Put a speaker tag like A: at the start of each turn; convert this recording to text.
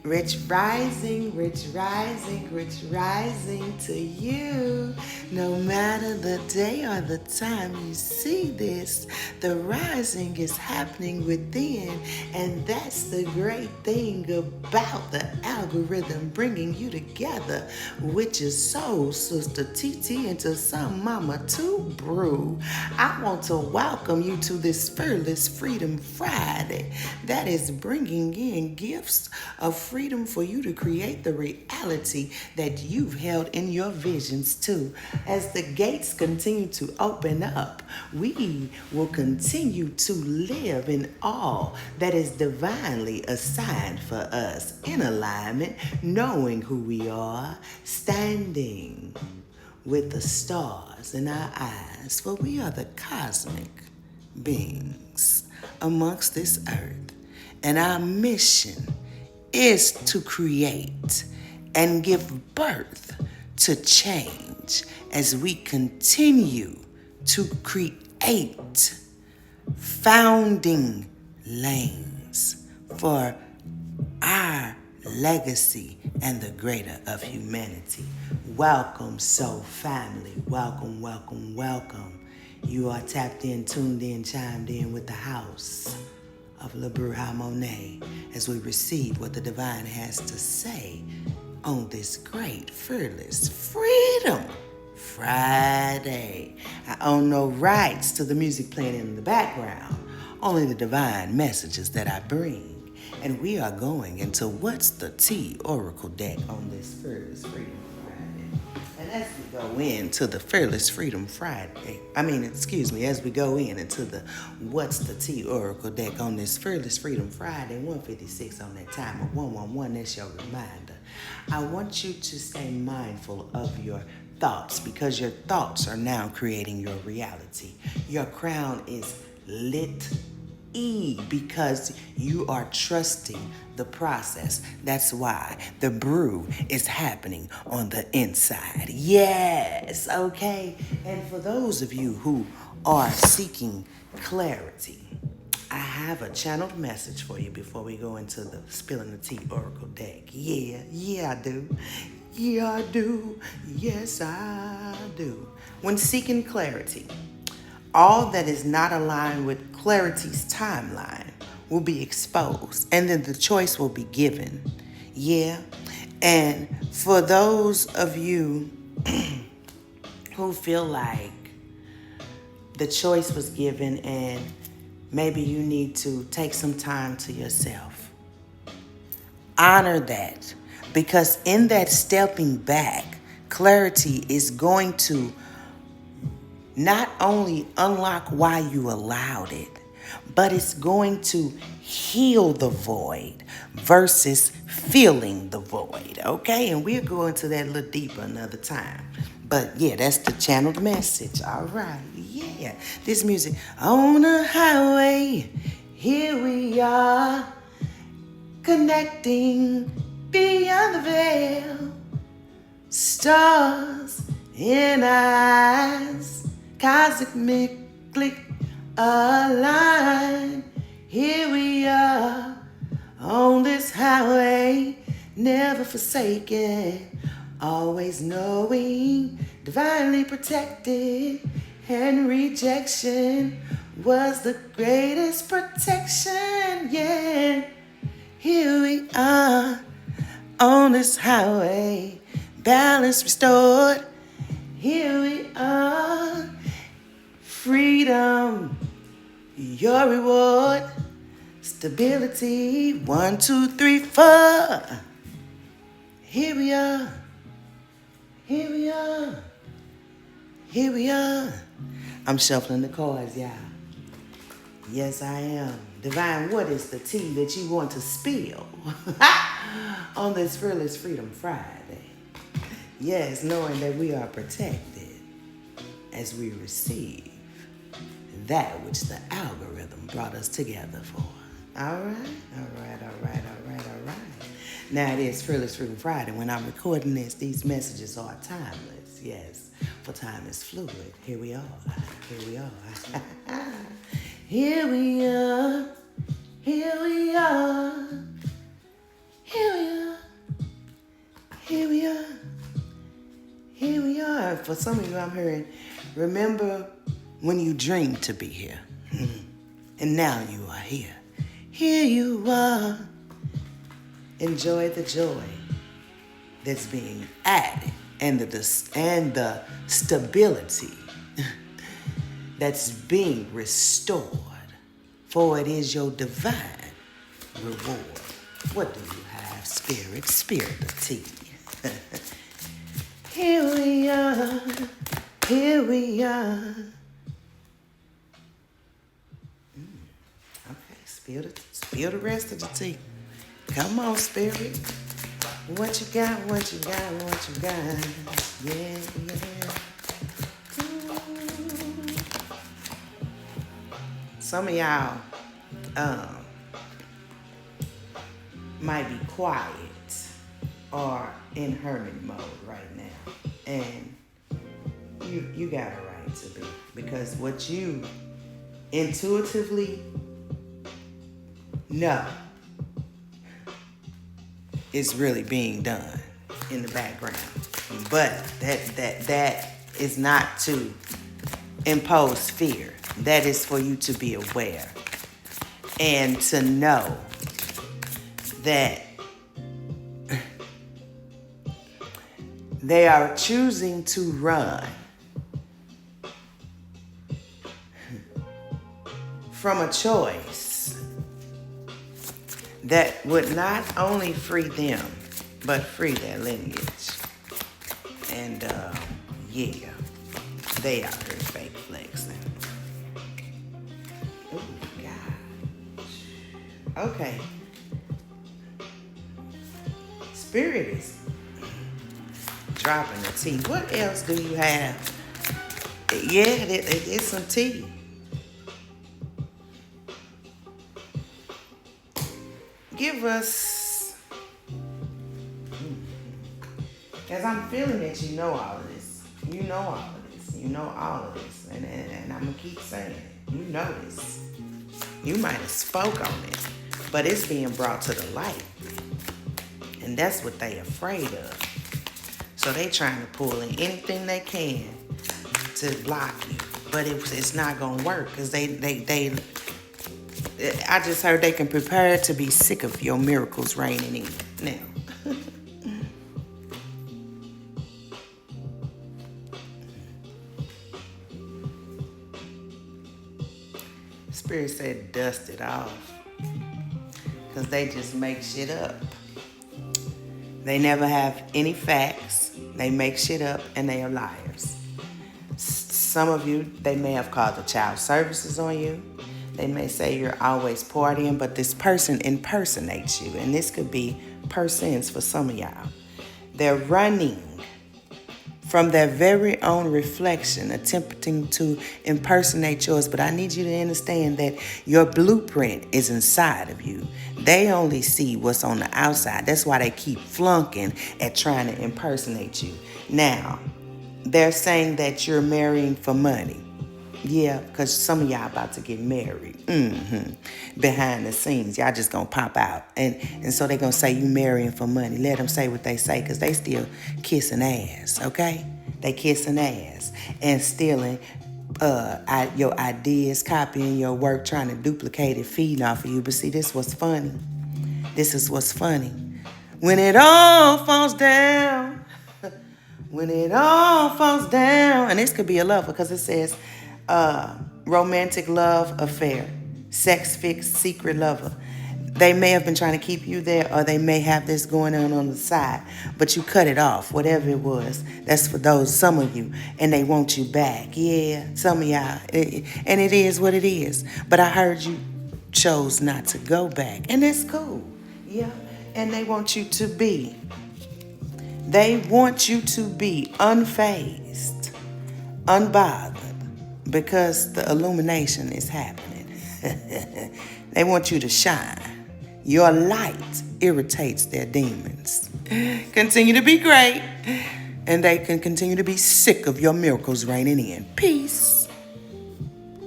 A: Rich rising, rich rising, rich rising to you. No matter the day or the time you see this, the rising is happening within. And that's the great thing about the algorithm bringing you together, which is Soul Sister TT into some Mama to Brew. I want to welcome you to this Fearless Freedom Friday that is bringing in gifts of freedom for you to create the reality that you've held in your visions too. As the gates continue to open up, we will continue to live in all that is divinely assigned for us in alignment, knowing who we are, standing with the stars in our eyes, for we are the cosmic beings amongst this earth. And our mission is to create and give birth to change as we continue to create founding lanes for our legacy and the greater of humanity. Welcome, soul family. Welcome, welcome, welcome. You are tapped in, tuned in, chimed in with the house of Monet as we receive what the divine has to say on this great, fearless Freedom Friday. I own no rights to the music playing in the background, only the divine messages that I bring. And we are going into What's the Tea Oracle deck on this Fearless Freedom Friday. And as we go into the Fearless Freedom Friday, as we go into the What's the Tea Oracle deck on this Fearless Freedom Friday, 156 on that time of 111, that's your reminder. I want you to stay mindful of your thoughts because your thoughts are now creating your reality. Your crown is lit because you are trusting the process. That's why the brew is happening on the inside. Yes, okay? And for those of you who are seeking clarity, I have a channeled message for you before we go into the Spilling the Tea Oracle deck. Yeah, I do. Yeah, I do. Yes, I do. When seeking clarity, all that is not aligned with clarity's timeline will be exposed, and then the choice will be given. Yeah. And for those of you who feel like the choice was given and maybe you need to take some time to yourself, honor that, because in that stepping back, clarity is going to not only unlock why you allowed it, but it's going to heal the void versus feeling the void, okay? And we'll go into that a little deeper another time. But yeah, that's the channeled message, all right, yeah. This music, on a highway, here we are, connecting beyond the veil, stars in eyes, cosmically aligned. Here we are on this highway, never forsaken, always knowing, divinely protected, and rejection was the greatest protection. Yeah, here we are on this highway, balance restored. Here we are, freedom, your reward, stability, 1, 2, 3, 4. Here we are, here we are, here we are. I'm shuffling the cards, y'all. Yes, I am. Divine, what is the tea that you want to spill on this Fearless Freedom Friday? Yes, knowing that we are protected as we receive that which the algorithm brought us together for. All right. Now it is Fearless Freedom Friday. When I'm recording this, these messages are timeless. Yes, for time is fluid. Here we are. Here we are. Here we are. Here we are. Here we are. for some of you, I'm hearing, remember when you dreamed to be here. And now you are here. Here you are. Enjoy the joy that's being added and the stability that's being restored. For it is your divine reward. What do you have, Spirit? Spirit of tea. Here we are. Here we are. Okay, spill the rest of the tea. Come on, Spirit. What you got, what you got, what you got. Yeah, yeah. Ooh. Some of y'all might be quiet or in hermit mode right now. And you got a right to be. Because what you intuitively know is really being done in the background. But that is not to impose fear. That is for you to be aware and to know that they are choosing to run from a choice that would not only free them, but free their lineage. And yeah, they out here fake flexing. Oh gosh. Okay. Spirit is dropping the tea. What else do you have? Yeah, it's some tea. Give us, as I'm feeling that you know all of this. You know all of this. You know all of this. And I'm going to keep saying it. You know this. You might have spoke on it, but it's being brought to the light. And that's what they afraid of. So they trying to pull in anything they can to block you. But it's not going to work because I just heard they can prepare to be sick of your miracles raining in now. Spirit said dust it off. Because they just make shit up. They never have any facts. They make shit up and they are liars. Some of you, they may have called the child services on you. They may say you're always partying, but this person impersonates you. And this could be persons for some of y'all. They're running from their very own reflection, attempting to impersonate yours. But I need you to understand that your blueprint is inside of you. They only see what's on the outside. That's why they keep flunking at trying to impersonate you. Now, they're saying that you're marrying for money. Yeah, because some of y'all about to get married. Behind the scenes, y'all just gonna pop out. And so they gonna say you marrying for money. Let them say what they say, because they still kissing ass, okay? They kissing ass and stealing your ideas, copying your work, trying to duplicate it, feeding off of you. But see, this is what's funny. This is what's funny. When it all falls down, when it all falls down, and this could be a lover, because it says, romantic love affair, sex fix, secret lover. They may have been trying to keep you there, or they may have this going on the side, but you cut it off, whatever it was. That's for some of you, and they want you back. Yeah, some of y'all, and it is what it is. But I heard you chose not to go back, and that's cool. Yeah, and they want you to be unfazed, unbothered. Because the illumination is happening. They want you to shine. Your light irritates their demons. Continue to be great. And they can continue to be sick of your miracles raining in. Peace.